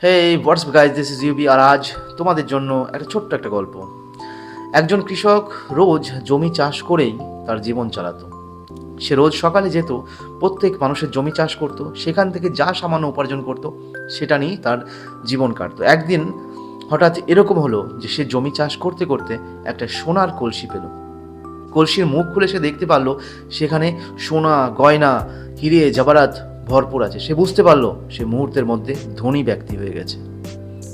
Hey what's guys, this is UB. আর আজ তোমাদের জন্য একটা ছোট্ট একটা গল্প। একজন কৃষক রোজ জমি চাষ করেই তার জীবন চালাতো। সে রোজ সকালে যেত, প্রত্যেক মানুষের জমি চাষ করতো, সেখান থেকে যা সামান্য উপার্জন করতো সেটা নিয়েই তার জীবন কাটতো। একদিন হঠাৎ এরকম হলো যে সে জমি চাষ করতে করতে একটা সোনার কলসি পেল। কলসির মুখ খুলে সে দেখতে পারলো সেখানে সোনা, গয়না, হিরে জবারাত ভরপুর আছে। সে বুঝতে পারলো সে মুহূর্তের মধ্যে ধনী ব্যক্তি হয়ে গেছে।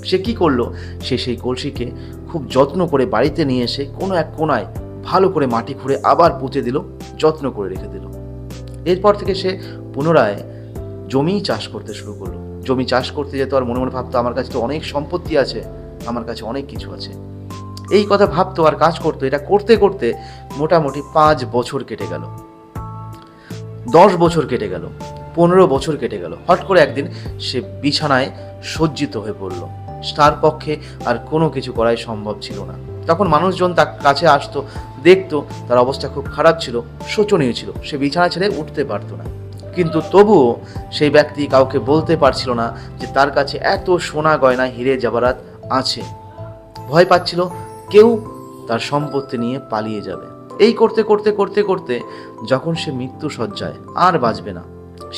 সে কি করলো, সে সেই কলসিকে খুব যত্ন করে বাড়িতে নিয়ে এসে কোনো এক কোণায় ভালো করে মাটি খুঁড়ে আবার পুঁতে দিল, যত্ন করে রেখে দিল। এরপর থেকে সে পুনরায় জমি চাষ করতে শুরু করলো। জমি চাষ করতে যেত আর মনে মনে ভাবতো, আমার কাছে তো অনেক সম্পত্তি আছে, আমার কাছে অনেক কিছু আছে। এই কথা ভাবতো আর কাজ করতো। এটা করতে করতে মোটামুটি 5 বছর কেটে গেল, 10 বছর কেটে গেল, 15 বছর কেটে গেল। হট করে একদিন সে বিছানায় সজ্জিত হয়ে পড়ল। তার পক্ষে আর কোনো কিছু করাই সম্ভব ছিল না। তখন মানুষজন তার কাছে আসতো, দেখতো তার অবস্থা খুব খারাপ ছিল, শোচনীয় ছিল। সে বিছানা ছেড়ে উঠতে পারতো না। কিন্তু তবুও সেই ব্যক্তি কাউকে বলতে পারছিল না যে তার কাছে এত সোনা, গয়না, হিরে জবারাত আছে। ভয় পাচ্ছিল কেউ তার সম্পত্তি নিয়ে পালিয়ে যাবে। এই করতে করতে করতে করতে যখন সে মৃত্যু শয্যায় আর বাঁচবে না,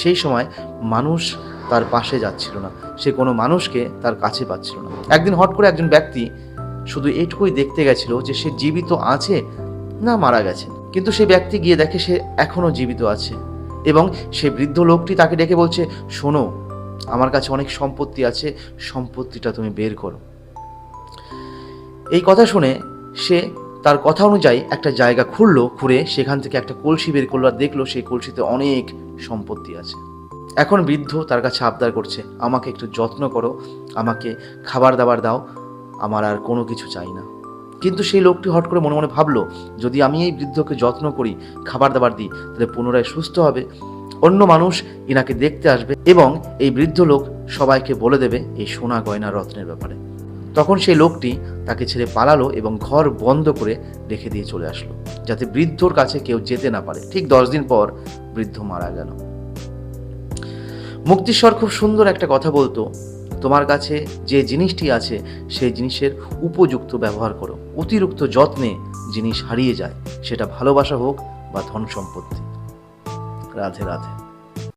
সেই সময় মানুষ তার পাশে যাচ্ছিল না, সে কোনো মানুষকে তার কাছে পাচ্ছিল না। একদিন হট করে একজন ব্যক্তি শুধু এইটুকুই দেখতে গেছিল যে সে জীবিত আছে না মারা গেছে। কিন্তু সেই ব্যক্তি গিয়ে দেখে সে এখনো জীবিত আছে এবং সেই বৃদ্ধ লোকটি তাকে ডেকে বলছে, শোনো, আমার কাছে অনেক সম্পত্তি আছে, সম্পত্তিটা তুমি বের করো। এই কথা শুনে সে তার কথা অনুযায়ী একটা জায়গা খুঁড়ে সেখান থেকে একটা কলসি বের করলো আর দেখলো সেই কলসিতে অনেক সম্পত্তি আছে। এখন বৃদ্ধ তার কাছে আবদার করছে, আমাকে একটু যত্ন করো, আমাকে খাবার দাবার দাও, আমার আর কোনো কিছু চাই না। কিন্তু সেই লোকটি হট করে মনে মনে ভাবলো, যদি আমি এই বৃদ্ধকে যত্ন করি, খাবার দাবার দিই, তাহলে পুনরায় সুস্থ হবে, অন্য মানুষ ইনাকে দেখতে আসবে এবং এই বৃদ্ধ লোক সবাইকে বলে দেবে এই সোনা, গয়না, রত্নের ব্যাপারে। তখন সেই লোকটি তাকে ছেড়ে পালালো এবং ঘর বন্ধ করে রেখে দিয়ে চলে আসলো, যাতে বৃদ্ধর কাছে কেউ যেতে না পারে। ঠিক 10 দিন পর বৃদ্ধ মারা গেল। মুক্তিশ্বর খুব সুন্দর একটা কথা বলতো, তোমার কাছে যে জিনিসটি আছে সেই জিনিসের উপযুক্ত ব্যবহার করো। অতিরিক্ত যত্নে জিনিস হারিয়ে যায়, সেটা ভালোবাসা হোক বা ধন সম্পত্তি। রাধে রাধে।